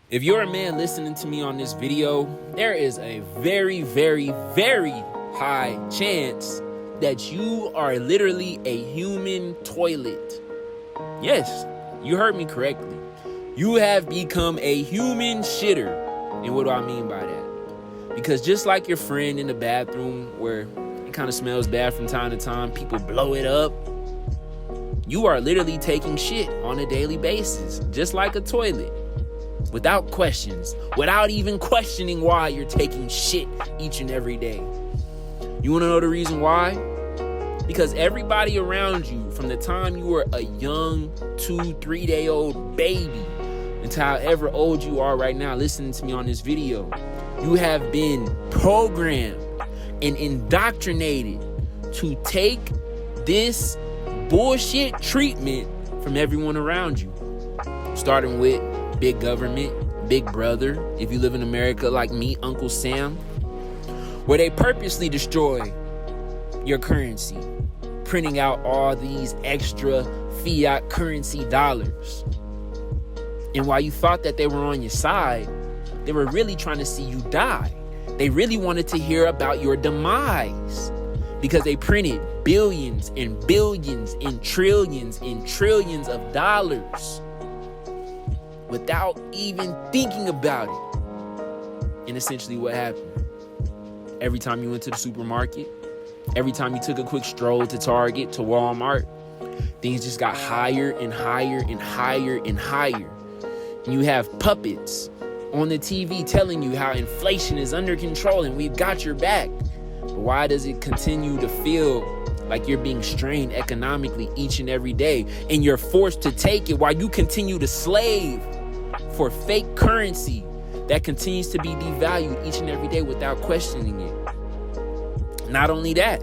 If you're a man listening to me on this video, there is a very, very, very high chance that you are literally a human toilet. Yes, you heard me correctly. You have become a human shitter. And what do I mean by that? Because just like your friend in the bathroom where it kind of smells bad from time to time, people blow it up, you are literally taking shit on a daily basis, just like a toilet. Without questions, without even questioning why you're taking shit each and every day. You want to know the reason why? Because everybody around you, from the time you were a young 2-3 day old baby until however old you are right now listening to me on this video, you have been programmed and indoctrinated to take this bullshit treatment from everyone around you. Starting with big government, big brother, if you live in America like me, Uncle Sam, where they purposely destroy your currency, printing out all these extra fiat currency dollars. And while you thought that they were on your side, they were really trying to see you die. They really wanted to hear about your demise because they printed billions and billions and trillions of dollars without even thinking about it. And essentially what happened? Every time you went to the supermarket, every time you took a quick stroll to Target, to Walmart, things just got higher and higher and higher and higher. And you have puppets on the TV telling you how inflation is under control and we've got your back. But why does it continue to feel like you're being strained economically each and every day, and you're forced to take it while you continue to slave for fake currency that continues to be devalued each and every day without questioning it? Not only that,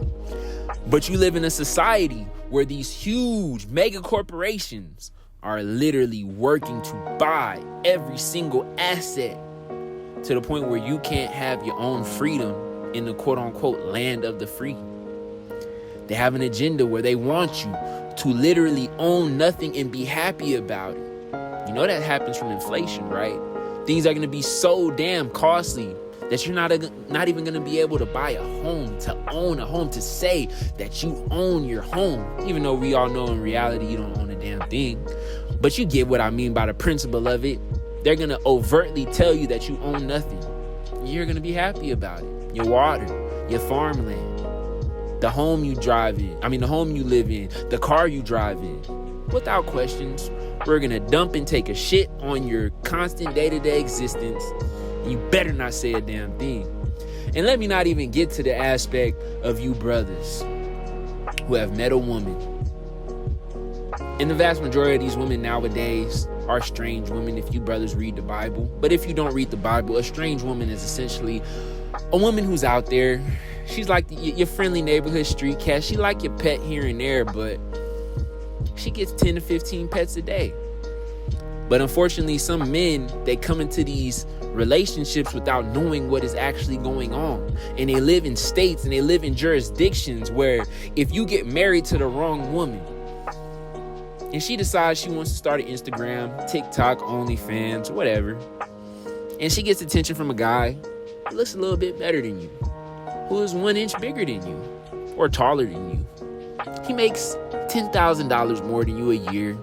but you live in a society where these huge mega corporations are literally working to buy every single asset to the point where you can't have your own freedom in the quote-unquote land of the free. They have an agenda where they want you to literally own nothing and be happy about it. You know that happens from inflation, right? Things are going to be so damn costly that you're not even going to be able to buy a home, to own a home, to say that you own your home. Even though we all know in reality you don't own a damn thing. But you get what I mean by the principle of it. They're going to overtly tell you that you own nothing. You're going to be happy about it. Your water, your farmland, the home you drive in. The home you live in, the car you drive in. Without questions, we're going to dump and take a shit on your constant day-to-day existence. You better not say a damn thing. And let me not even get to the aspect of you brothers who have met a woman. And the vast majority of these women nowadays are strange women if you brothers read the Bible. But if you don't read the Bible, a strange woman is essentially a woman who's out there. She's like your friendly neighborhood street cat. She like your pet here and there, but she gets 10 to 15 pets a day. But unfortunately, some men, they come into these relationships without knowing what is actually going on. And they live in states and they live in jurisdictions where if you get married to the wrong woman and she decides she wants to start an Instagram, TikTok, OnlyFans, whatever, and she gets attention from a guy who looks a little bit better than you, who is 1 inch bigger than you or taller than you. He makes $10,000 more than you a year.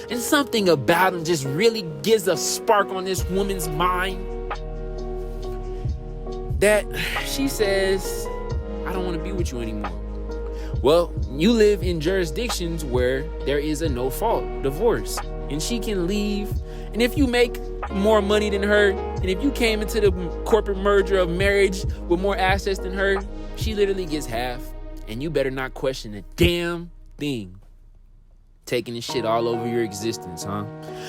And something about him just really gives a spark on this woman's mind that she says, I don't want to be with you anymore. Well, you live in jurisdictions where there is a no-fault divorce and she can leave. And if you make more money than her, and if you came into the corporate merger of marriage with more assets than her, she literally gets half. And you better not question a damn thing. Taking this shit all over your existence, huh?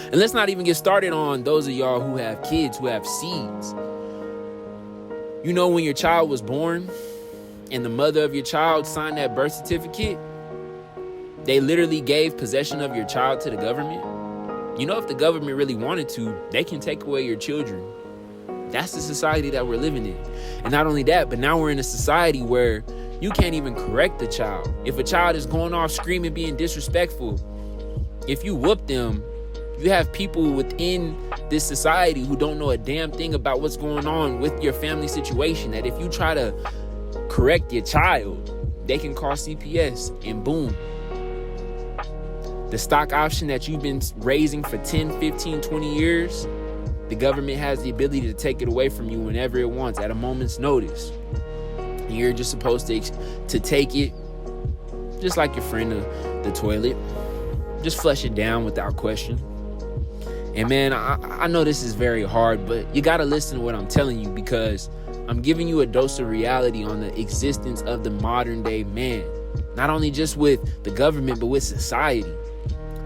And let's not even get started on those of y'all who have kids, who have seeds. You know, when your child was born and the mother of your child signed that birth certificate, they literally gave possession of your child to the government. You know, if the government really wanted to, they can take away your children. That's the society that we're living in. And not only that, but now we're in a society where you can't even correct the child. If a child is going off screaming, being disrespectful, if you whoop them, You have people within this society who don't know a damn thing about what's going on with your family situation, that if you try to correct your child, they can call CPS and boom. The stock option that you've been raising for 10, 15, 20 years, the government has the ability to take it away from you whenever it wants at a moment's notice. And you're just supposed to take it, just like your friend the toilet. Just flush it down without question. And man, I know this is very hard, but you got to listen to what I'm telling you, because I'm giving you a dose of reality on the existence of the modern day man. Not only just with the government, but with society.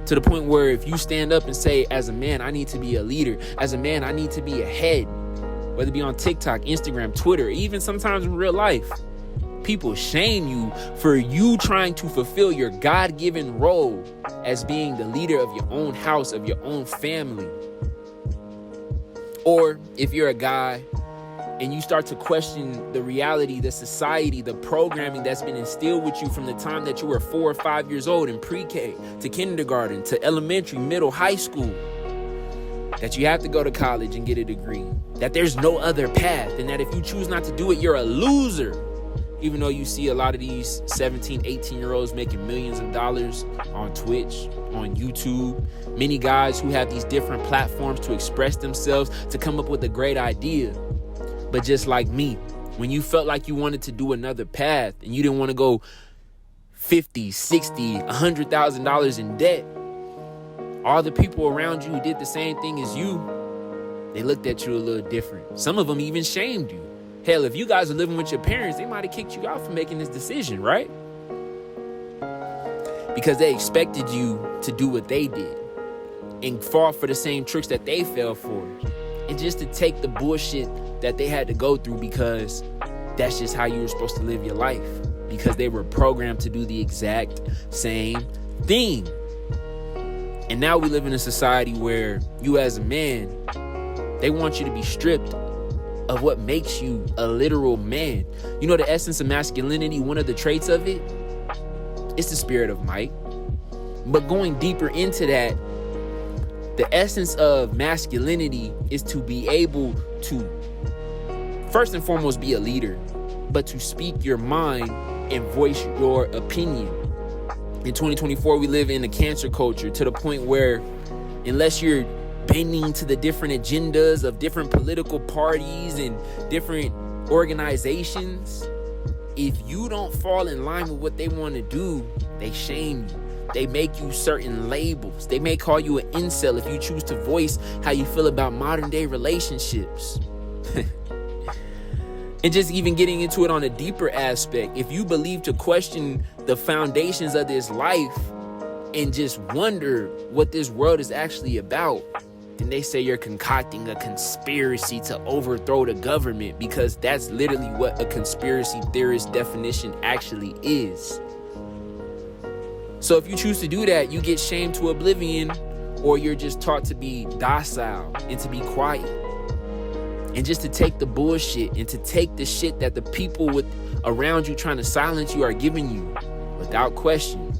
To the point where if you stand up and say, as a man, I need to be a leader. As a man, I need to be a head. Whether it be on TikTok, Instagram, Twitter, even sometimes in real life. People shame you for you trying to fulfill your God-given role as being the leader of your own house, of your own family. Or if you're a guy and you start to question the reality, the society, the programming that's been instilled with you from the time that you were 4 or 5 years old in pre-K to kindergarten to elementary, middle, high school, that you have to go to college and get a degree, that there's no other path, and that if you choose not to do it, you're a loser. Even though you see a lot of these 17, 18-year-olds making millions of dollars on Twitch, on YouTube, many guys who have these different platforms to express themselves, to come up with a great idea. But just like me, when you felt like you wanted to do another path and you didn't want to go $50, $60, $100,000 in debt, all the people around you who did the same thing as you, they looked at you a little different. Some of them even shamed you. Hell, if you guys are living with your parents, they might have kicked you out for making this decision, right? Because they expected you to do what they did and fall for the same tricks that they fell for. And just to take the bullshit that they had to go through, because that's just how you were supposed to live your life. Because they were programmed to do the exact same thing. And now we live in a society where you as a man, they want you to be stripped of what makes you a literal man. You know the essence of masculinity, one of the traits of it, it's the spirit of might. But going deeper into that, the essence of masculinity is to be able to, first and foremost, be a leader, but to speak your mind and voice your opinion. In 2024, we live in a cancer culture to the point where unless you're bending to the different agendas of different political parties and different organizations, if you don't fall in line with what they want to do, they shame you. They make you certain labels. They may call you an incel if you choose to voice how you feel about modern day relationships. And just even getting into it on a deeper aspect, if you believe to question the foundations of this life and just wonder what this world is actually about, then they say you're concocting a conspiracy to overthrow the government, because that's literally what a conspiracy theorist definition actually is. So if you choose to do that, you get shamed to oblivion, or you're just taught to be docile and to be quiet. And just to take the bullshit and to take the shit that the people around you trying to silence you are giving you without question.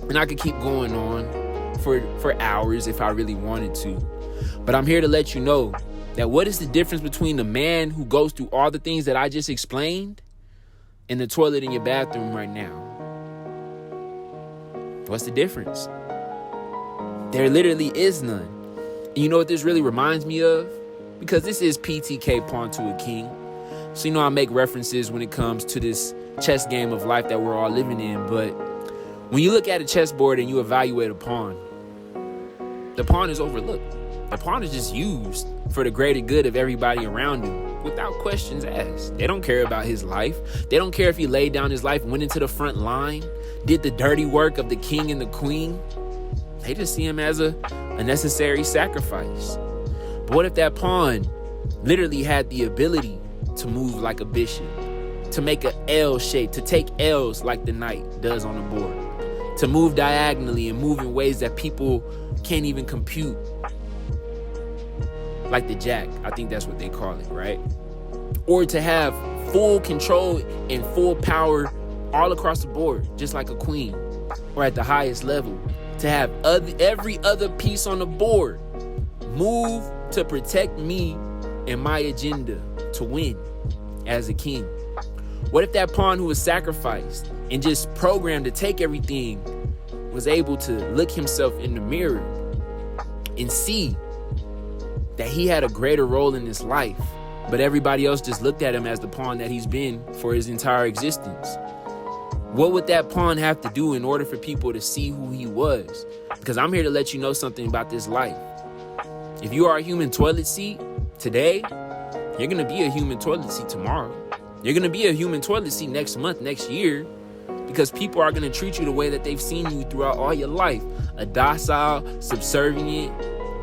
And I could keep going on for hours if I really wanted to. But I'm here to let you know that what is the difference between the man who goes through all the things that I just explained and the toilet in your bathroom right now? What's the difference? There literally is none. And you know what this really reminds me of? Because this is PTK Pawn to a King. So you know I make references when it comes to this chess game of life that we're all living in. But when you look at a chessboard and you evaluate a pawn, the pawn is overlooked. The pawn is just used for the greater good of everybody around him without questions asked. They don't care about his life. They don't care if he laid down his life, went into the front line, did the dirty work of the king and the queen. They just see him as a necessary sacrifice. But what if that pawn literally had the ability to move like a bishop, to make an L shape, to take L's like the knight does on the board, to move diagonally and move in ways that people can't even compute, like the jack? I think that's what they call it, right? Or to have full control and full power all across the board, just like a queen, or at the highest level, to have every other piece on the board move to protect me and my agenda to win as a king? What if that pawn who was sacrificed and just programmed to take everything was able to look himself in the mirror and see that he had a greater role in his life, but everybody else just looked at him as the pawn that he's been for his entire existence? What would that pawn have to do in order for people to see who he was? Because I'm here to let you know something about this life. If you are a human toilet seat today, you're going to be a human toilet seat tomorrow. You're going to be a human toilet seat next month, next year, because people are going to treat you the way that they've seen you throughout all your life. A docile, subservient,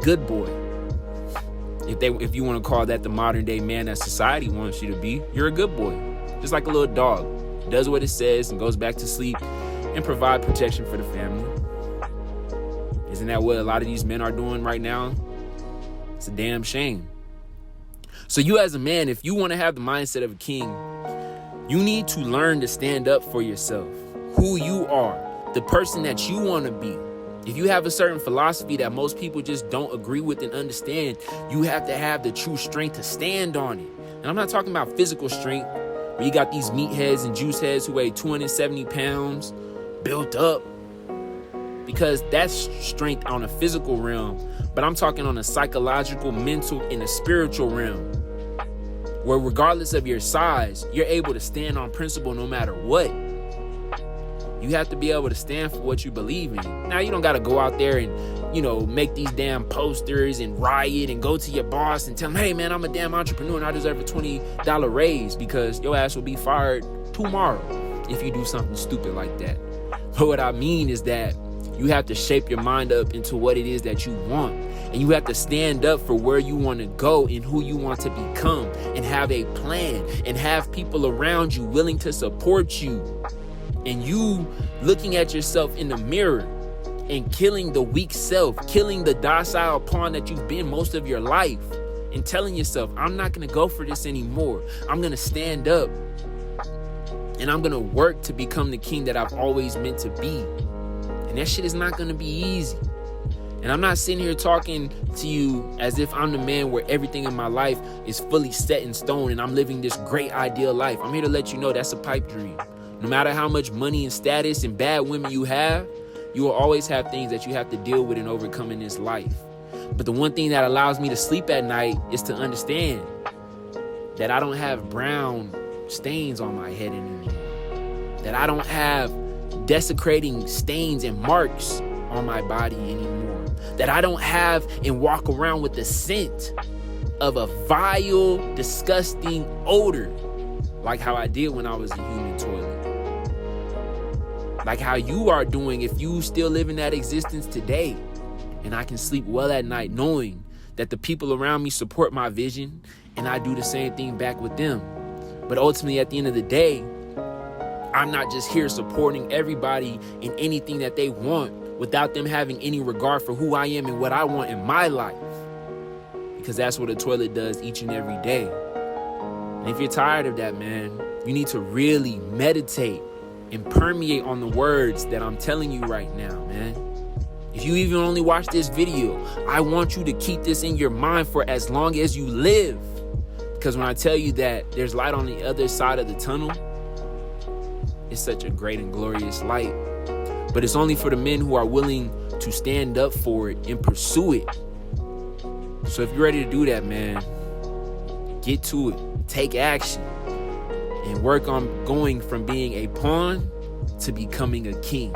good boy. If you want to call that the modern day man that society wants you to be, you're a good boy. Just like a little dog. Does what it says and goes back to sleep and provide protection for the family. Isn't that what a lot of these men are doing right now? It's a damn shame. So you as a man, if you want to have the mindset of a king, you need to learn to stand up for yourself, who you are, the person that you want to be. If you have a certain philosophy that most people just don't agree with and understand, you have to have the true strength to stand on it. And I'm not talking about physical strength, where you got these meatheads and juice heads who weigh 270 pounds, built up, because that's strength on a physical realm. But I'm talking on a psychological, mental, and a spiritual realm, where regardless of your size, you're able to stand on principle no matter what. You have to be able to stand for what you believe in. Now, you don't got to go out there and, make these damn posters and riot and go to your boss and tell him, hey, man, I'm a damn entrepreneur and I deserve a $20 raise, because your ass will be fired tomorrow if you do something stupid like that. But what I mean is that you have to shape your mind up into what it is that you want. And you have to stand up for where you want to go and who you want to become, and have a plan and have people around you willing to support you. And you looking at yourself in the mirror and killing the weak self, killing the docile pawn that you've been most of your life, and telling yourself, I'm not going to go for this anymore. I'm going to stand up and I'm going to work to become the king that I've always meant to be. And that shit is not going to be easy. And I'm not sitting here talking to you as if I'm the man where everything in my life is fully set in stone and I'm living this great ideal life. I'm here to let you know that's a pipe dream. No matter how much money and status and bad women you have, you will always have things that you have to deal with and overcome in this life. But the one thing that allows me to sleep at night is to understand that I don't have brown stains on my head anymore. That I don't have desecrating stains and marks on my body anymore. That I don't have and walk around with the scent of a vile, disgusting odor like how I did when I was a human toilet. Like how you are doing if you still live in that existence today. And I can sleep well at night knowing that the people around me support my vision and I do the same thing back with them. But ultimately, at the end of the day, I'm not just here supporting everybody in anything that they want without them having any regard for who I am and what I want in my life. Because that's what a toilet does each and every day. And if you're tired of that, man, you need to really meditate and permeate on the words that I'm telling you right now, man. If you even only watch this video, I want you to keep this in your mind for as long as you live. Because when I tell you that there's light on the other side of the tunnel, it's such a great and glorious light. But it's only for the men who are willing to stand up for it and pursue it. So if you're ready to do that, man, get to it. Take action. And work on going from being a pawn to becoming a king.